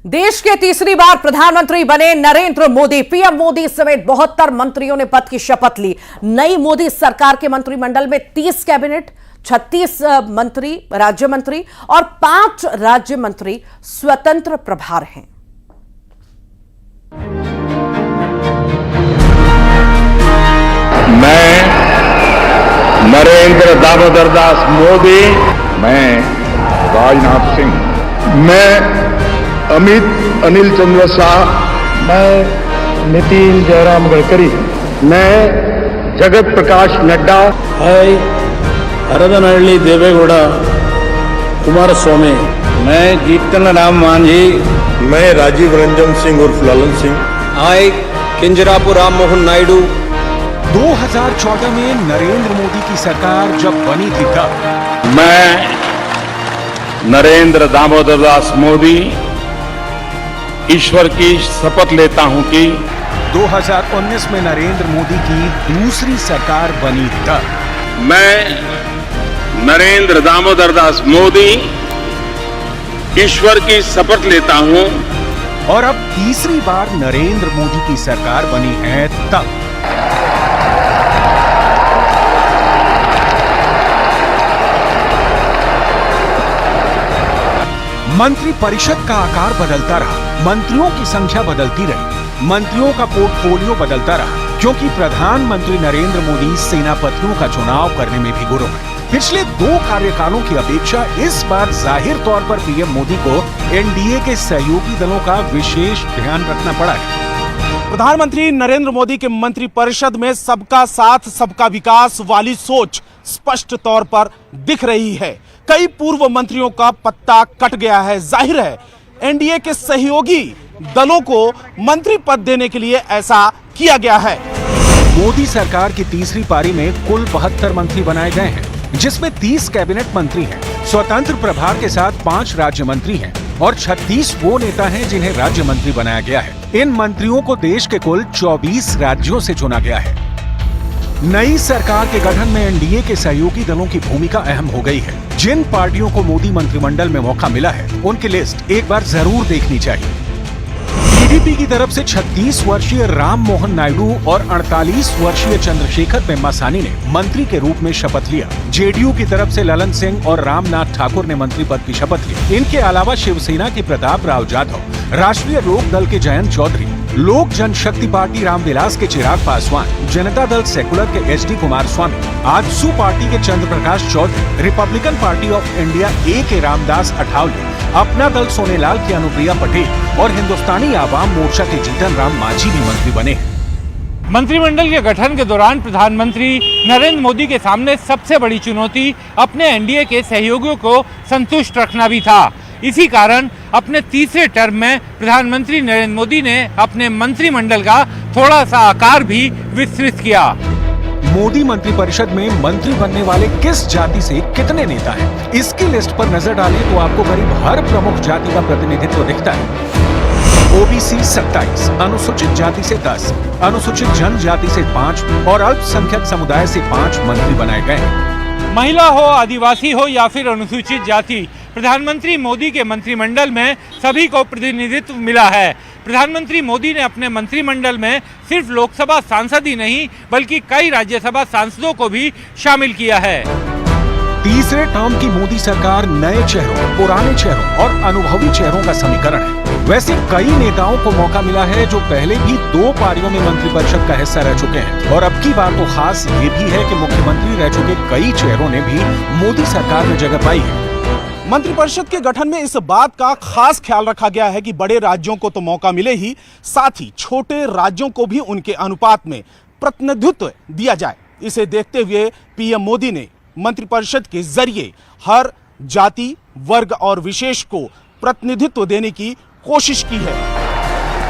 देश के तीसरी बार प्रधानमंत्री बने नरेंद्र मोदी। पीएम मोदी समेत 72 मंत्रियों ने पद की शपथ ली। नई मोदी सरकार के मंत्रिमंडल में 30 कैबिनेट, 36 मंत्री, राज्य मंत्री और 5 राज्य मंत्री स्वतंत्र प्रभार हैं। मैं नरेंद्र दामोदर दास मोदी, मैं राजनाथ सिंह, मैं अमित अनिल चंद्र शाह, मैं नितिन जयराम गडकरी, मैं जगत प्रकाश नड्डा, हरदनहल्ली देवेगौड़ा कुमारस्वामी, मैं जीतन राम मांझी, मैं राजीव रंजन सिंह उर्फ ललन सिंह, आई किंजरापु राम मोहन नायडू। 2014 में नरेंद्र मोदी की सरकार जब बनी थी तब मैं नरेंद्र दामोदर दास मोदी ईश्वर की शपथ लेता हूं कि 2019 में नरेंद्र मोदी की दूसरी सरकार बनी तब मैं नरेंद्र दामोदर दास मोदी ईश्वर की शपथ लेता हूं और अब तीसरी बार नरेंद्र मोदी की सरकार बनी है तब मंत्री परिषद का आकार बदलता रहा, मंत्रियों की संख्या बदलती रही, मंत्रियों का पोर्टफोलियो बदलता रहा, क्योंकि प्रधानमंत्री नरेंद्र मोदी सेनापतियों का चुनाव करने में भी गुरु हैं। पिछले 2 कार्यकालों की अपेक्षा इस बार जाहिर तौर पर पीएम मोदी को एनडीए के सहयोगी दलों का विशेष ध्यान रखना पड़ा है। प्रधानमंत्री नरेंद्र मोदी के मंत्रिपरिषद में सबका साथ सबका विकास वाली सोच स्पष्ट तौर पर दिख रही है। कई पूर्व मंत्रियों का पत्ता कट गया है। जाहिर है एनडीए के सहयोगी दलों को मंत्री पद देने के लिए ऐसा किया गया है। मोदी सरकार की तीसरी पारी में कुल 72 मंत्री बनाए गए हैं, जिसमें 30 कैबिनेट मंत्री हैं, स्वतंत्र प्रभार के साथ 5 राज्य मंत्री हैं और 36 वो नेता हैं जिन्हें राज्य मंत्री बनाया गया है। इन मंत्रियों को देश के कुल 24 राज्यों से चुना गया है। नई सरकार के गठन में एनडीए के सहयोगी दलों की भूमिका अहम हो गई है। जिन पार्टियों को मोदी मंत्रिमंडल में मौका मिला है, उनकी लिस्ट एक बार जरूर देखनी चाहिए। टीडीपी की तरफ से 36 वर्षीय राम मोहन नायडू और 48 वर्षीय चंद्रशेखर पेम्मासानी ने मंत्री के रूप में शपथ लिया। जेडीयू की तरफ से ललन सिंह और रामनाथ ठाकुर ने मंत्री पद की शपथ ली। इनके अलावा शिवसेना के प्रताप राव जाधव, राष्ट्रीय लोक दल के जयंत चौधरी, लोक जनशक्ति पार्टी रामविलास के चिराग पासवान, जनता दल सेकुलर के एचडी कुमारस्वामी, आजसू पार्टी के Chandra Prakash Chaudhary, Republican Party of India A के रामदास अठावले, अपना दल सोनेलाल की अनुप्रिया पटेल और हिंदुस्तानी आवाम मोर्चा के जीतन राम मांझी भी मंत्री बने हैं। मंत्रिमंडल के गठन के दौरान प्रधानमंत्री नरेंद्र मोदी के सामने सबसे बड़ी चुनौती अपने एनडीए के सहयोगियों को संतुष्ट रखना भी था। इसी कारण अपने तीसरे टर्म में प्रधानमंत्री नरेंद्र मोदी ने अपने मंत्रिमंडल का थोड़ा सा आकार भी विस्तृत किया। मोदी मंत्रिपरिषद में मंत्री बनने वाले किस जाति से कितने नेता हैं? इसकी लिस्ट पर नजर डालें तो आपको करीब हर प्रमुख जाति का प्रतिनिधित्व दिखता है। ओबीसी 27, अनुसूचित जाति से 10, अनुसूचित जनजाति से 5 और अल्पसंख्यक समुदाय से 5 मंत्री बनाए गए हैं। महिला हो, आदिवासी हो या फिर अनुसूचित जाति, प्रधानमंत्री मोदी के मंत्रिमंडल में सभी को प्रतिनिधित्व मिला है। प्रधानमंत्री मोदी ने अपने मंत्रिमंडल में सिर्फ लोकसभा सांसद ही नहीं बल्कि कई राज्यसभा सांसदों को भी शामिल किया है। तीसरे टर्म की मोदी सरकार नए चेहरों, पुराने चेहरों और अनुभवी चेहरों का समीकरण है। वैसे कई नेताओं को मौका मिला है जो पहले भी 2 पारियों में मंत्रिपरिषद का हिस्सा रह चुके हैं और अब की बार तो खास ये भी है कि मुख्यमंत्री रह चुके कई चेहरों ने भी मोदी सरकार में जगह पाई है। मंत्रिपरिषद के गठन में इस बात का खास ख्याल रखा गया है कि बड़े राज्यों को तो मौका मिले ही, साथ ही छोटे राज्यों को भी उनके अनुपात में प्रतिनिधित्व दिया जाए। इसे देखते हुए पीएम मोदी ने मंत्रिपरिषद के जरिए हर जाति, वर्ग और विशेष को प्रतिनिधित्व देने की कोशिश की है।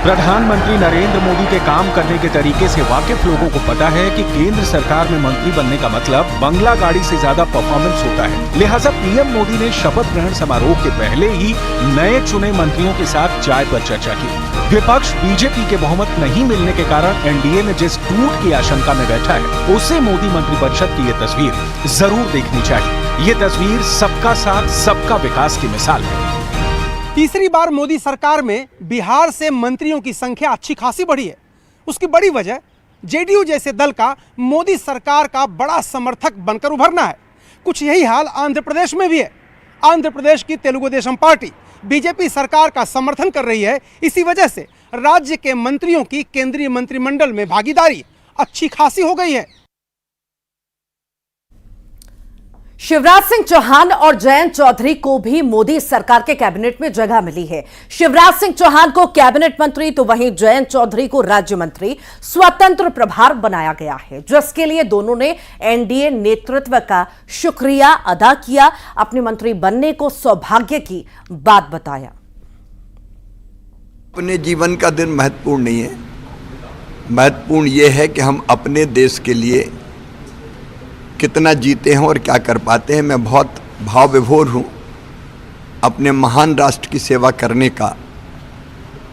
प्रधानमंत्री नरेंद्र मोदी के काम करने के तरीके से वाकिफ लोगों को पता है कि केंद्र सरकार में मंत्री बनने का मतलब बंगला गाड़ी से ज्यादा परफॉर्मेंस होता है। लिहाजा पीएम मोदी ने शपथ ग्रहण समारोह के पहले ही नए चुने मंत्रियों के साथ चाय पर चर्चा की। विपक्ष बीजेपी के बहुमत नहीं मिलने के कारण एनडीए में जिस टूट की आशंका में बैठा है, उसे मोदी मंत्रिपरिषद की ये तस्वीर जरूर देखनी चाहिए। ये तस्वीर सबका साथ सबका विकास की मिसाल है। तीसरी बार मोदी सरकार में बिहार से मंत्रियों की संख्या अच्छी खासी बढ़ी है। उसकी बड़ी वजह जेडीयू जैसे दल का मोदी सरकार का बड़ा समर्थक बनकर उभरना है। कुछ यही हाल आंध्र प्रदेश में भी है। आंध्र प्रदेश की तेलुगु देशम पार्टी बीजेपी सरकार का समर्थन कर रही है। इसी वजह से राज्य के मंत्रियों की केंद्रीय मंत्रिमंडल में भागीदारी अच्छी खासी हो गई है। शिवराज सिंह चौहान और जयंत चौधरी को भी मोदी सरकार के कैबिनेट में जगह मिली है। शिवराज सिंह चौहान को कैबिनेट मंत्री तो वहीं जयंत चौधरी को राज्य मंत्री स्वतंत्र प्रभार बनाया गया है, जिसके लिए दोनों ने एनडीए नेतृत्व का शुक्रिया अदा किया। अपने मंत्री बनने को सौभाग्य की बात बताया। अपने जीवन का दिन महत्वपूर्ण नहीं है, महत्वपूर्ण यह है कि हम अपने देश के लिए कितना जीते हैं और क्या कर पाते हैं। मैं बहुत भाव विभोर हूँ। अपने महान राष्ट्र की सेवा करने का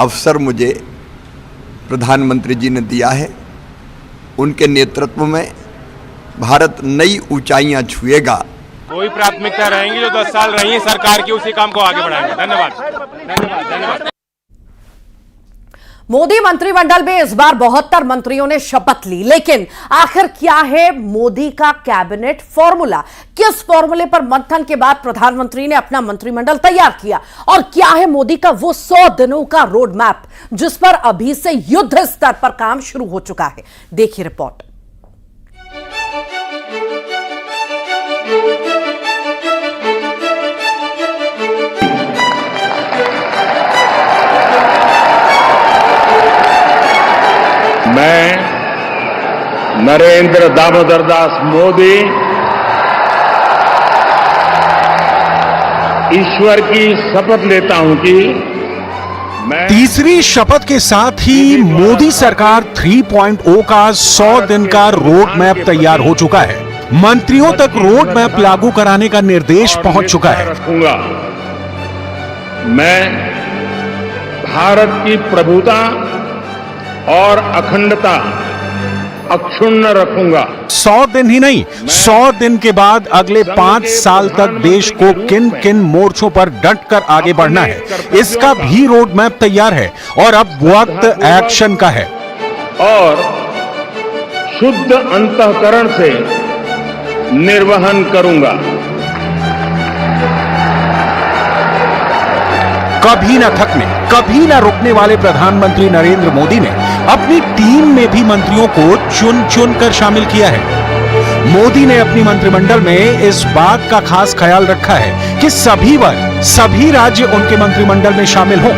अवसर मुझे प्रधानमंत्री जी ने दिया है। उनके नेतृत्व में भारत नई ऊंचाइयां छुएगा। वही प्राथमिकता रहेंगी जो 10 साल रही है सरकार की, उसी काम को आगे बढ़ाएंगे। धन्यवाद। मोदी मंत्रिमंडल में इस बार 72 मंत्रियों ने शपथ ली, लेकिन आखिर क्या है मोदी का कैबिनेट फॉर्मूला? किस फॉर्मूले पर मंथन के बाद प्रधानमंत्री ने अपना मंत्रिमंडल तैयार किया? और क्या है मोदी का वो 100 दिनों का रोड मैप जिस पर अभी से युद्ध स्तर पर काम शुरू हो चुका है? देखिए रिपोर्ट। मैं नरेंद्र दामोदर दास मोदी ईश्वर की शपथ लेता हूं कि मैं तीसरी शपथ के साथ ही मोदी सरकार 3.0 का 100 दिन का रोड मैप तैयार हो चुका है। मंत्रियों तक रोड मैप लागू कराने का निर्देश पहुंच चुका है। रखूंगा। मैं भारत की प्रभुता और अखंडता अक्षुण्ण रखूंगा। 100 दिन ही नहीं, 100 दिन के बाद अगले 5 साल तक देश को किन किन मोर्चों पर डट कर आगे बढ़ना है, इसका भी रोड मैप तैयार है और अब वक्त एक्शन का है। और शुद्ध अंतःकरण से निर्वहन करूंगा। कभी न थकने, कभी न रुकने वाले प्रधानमंत्री नरेंद्र मोदी ने अपनी टीम में भी मंत्रियों को चुन चुन कर शामिल किया है। मोदी ने अपनी मंत्रिमंडल में इस बात का खास ख्याल रखा है कि सभी वर्ग, सभी राज्य उनके मंत्रिमंडल में शामिल हों।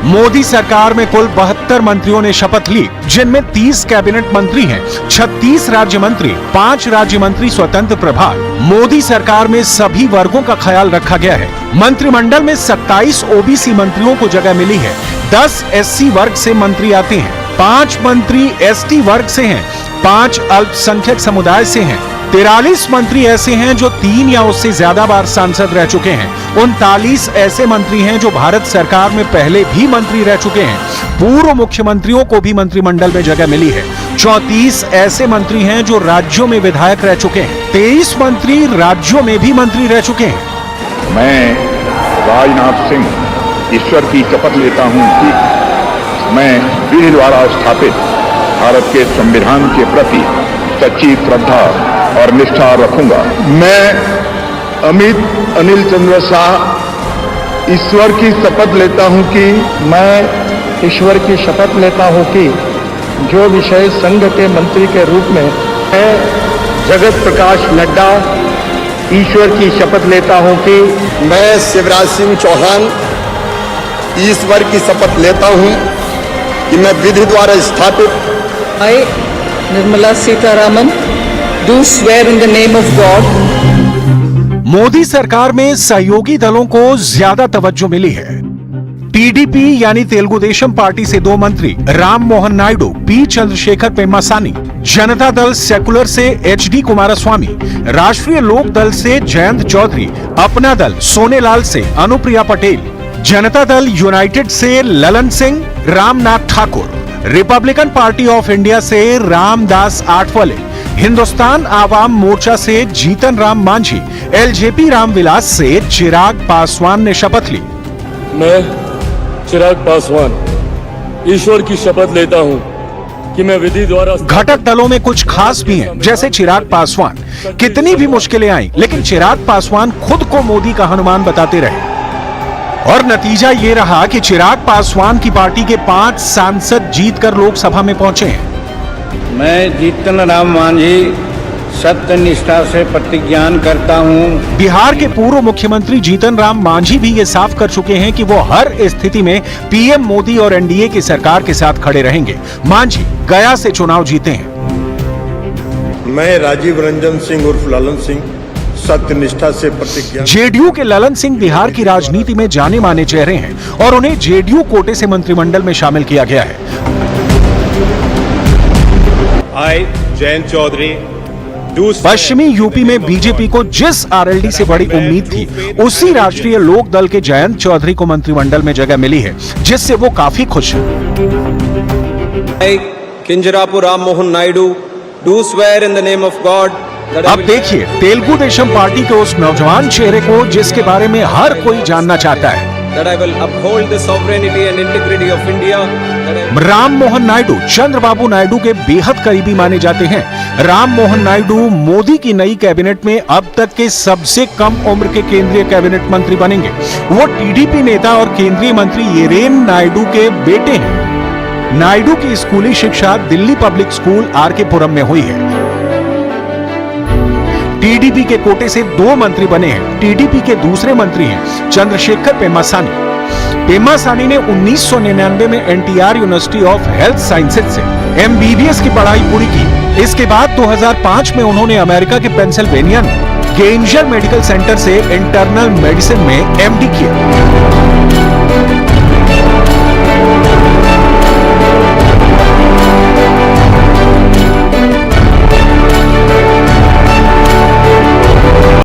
मोदी सरकार में कुल 72 मंत्रियों ने शपथ ली, जिनमें 30 कैबिनेट मंत्री हैं, 36 राज्य मंत्री, 5 राज्य मंत्री स्वतंत्र प्रभार। मोदी सरकार में सभी वर्गों का ख्याल रखा गया है। मंत्रिमंडल में 27 ओबीसी मंत्रियों को जगह मिली है, 10 एससी वर्ग से मंत्री आते हैं, 5 मंत्री एसटी वर्ग से हैं, 5 अल्पसंख्यक समुदाय से हैं, 43 मंत्री ऐसे हैं जो 3 या उससे ज्यादा बार सांसद रह चुके हैं, 39 ऐसे मंत्री हैं जो भारत सरकार में पहले भी मंत्री रह चुके हैं। पूर्व मुख्यमंत्रियों को भी मंत्रिमंडल में जगह मिली है। 34 ऐसे मंत्री हैं जो राज्यों में विधायक रह चुके हैं, 23 मंत्री राज्यों में भी मंत्री रह चुके हैं। मैं राजनाथ सिंह ईश्वर की शपथ लेता हूं कि मैं विधि द्वारा स्थापित भारत के संविधान के प्रति सच्ची श्रद्धा और निष्ठा रखूंगा। मैं अमित अनिल चंद्र शाह ईश्वर की शपथ लेता हूं कि मैं ईश्वर की शपथ लेता हूं कि जो विषय संघ के मंत्री के रूप में मैं जगत प्रकाश नड्डा ईश्वर की शपथ लेता हूं कि मैं शिवराज सिंह चौहान ईश्वर की शपथ लेता हूं कि मैं विधि द्वारा स्थापित I, Nirmala Sitharaman, do swear in the name of God. Modi सरकार में सहयोगी दलों को ज्यादा तवज्जो मिली है। टीडीपी यानी तेलुगु देशम पार्टी से 2 मंत्री राम मोहन नायडू, पी चंद्रशेखर पेम्मासानी, जनता दल सेकुलर से एचडी कुमारस्वामी, राष्ट्रीय लोक दल से जयंत चौधरी, अपना दल सोनेलाल से अनुप्रिया पटेल, जनता दल यूनाइटेड से Lalan Singh, Ramnath Thakur, Republican Party of India से रामदास आठवले, हिंदुस्तान आवाम मोर्चा से जीतन राम मांझी, एलजेपी रामविलास से चिराग पासवान ने शपथ ली। मैं चिराग पासवान ईश्वर की शपथ लेता हूं कि मैं विधि द्वारा। घटक दलों में कुछ खास भी हैं, जैसे चिराग पासवान। कितनी भी मुश्किलें आई, लेकिन चिराग पासवान खुद को मोदी का हनुमान बताते रहे और नतीजा ये रहा कि चिराग पासवान की पार्टी के 5 सांसद जीतकर लोकसभा में पहुंचे हैं। मैं जीतन राम मांझी सत्य निष्ठा से प्रतिज्ञान करता हूं। बिहार के पूर्व मुख्यमंत्री जीतन राम मांझी भी ये साफ कर चुके हैं कि वो हर स्थिति में पीएम मोदी और एनडीए की सरकार के साथ खड़े रहेंगे। मांझी गया से चुनाव जीते हैं। मैं राजीव रंजन सिंह उर्फ ललन सिंह सत्य निष्ठा से प्रतिज्ञा। जेडीयू के ललन सिंह बिहार की राजनीति में जाने माने चेहरे हैं और उन्हें जेडीयू कोटे से मंत्रिमंडल में शामिल किया गया है। जयंत चौधरी। पश्चिमी यूपी में बीजेपी को जिस आरएलडी से बड़ी उम्मीद थी, उसी राष्ट्रीय लोक दल के जयंत चौधरी को मंत्रिमंडल में जगह मिली है, जिससे वो काफी खुश हैं। Kinjarapu Ram Mohan Naidu do swear in the name of God. अब देखिए तेलुगु देशम पार्टी के उस नौजवान चेहरे को जिसके बारे में हर कोई जानना चाहता है। That I will uphold the sovereignty and integrity of India. Ram Mohan Naidu Chandrababu Naidu के बेहद करीबी माने जाते हैं। राम मोहन नायडू मोदी की नई कैबिनेट में अब तक के सबसे कम उम्र के केंद्रीय कैबिनेट मंत्री बनेंगे। वो टीडीपी नेता और केंद्रीय मंत्री येरेन नायडू के बेटे हैं। नायडू की स्कूली शिक्षा दिल्ली पब्लिक स्कूल आरके पुरम में हुई है। टीडीपी के कोटे से 2 मंत्री बने हैं। टीडीपी के दूसरे मंत्री हैं चंद्रशेखर पेम्मासानी। पेम्मासानी ने 1999 में NTR university of health sciences से एमबीबीएस की पढ़ाई पूरी की। इसके बाद 2005 में उन्होंने अमेरिका के पेंसिल्वेनिया में गेंजर मेडिकल सेंटर से इंटरनल मेडिसिन में एमडी किया।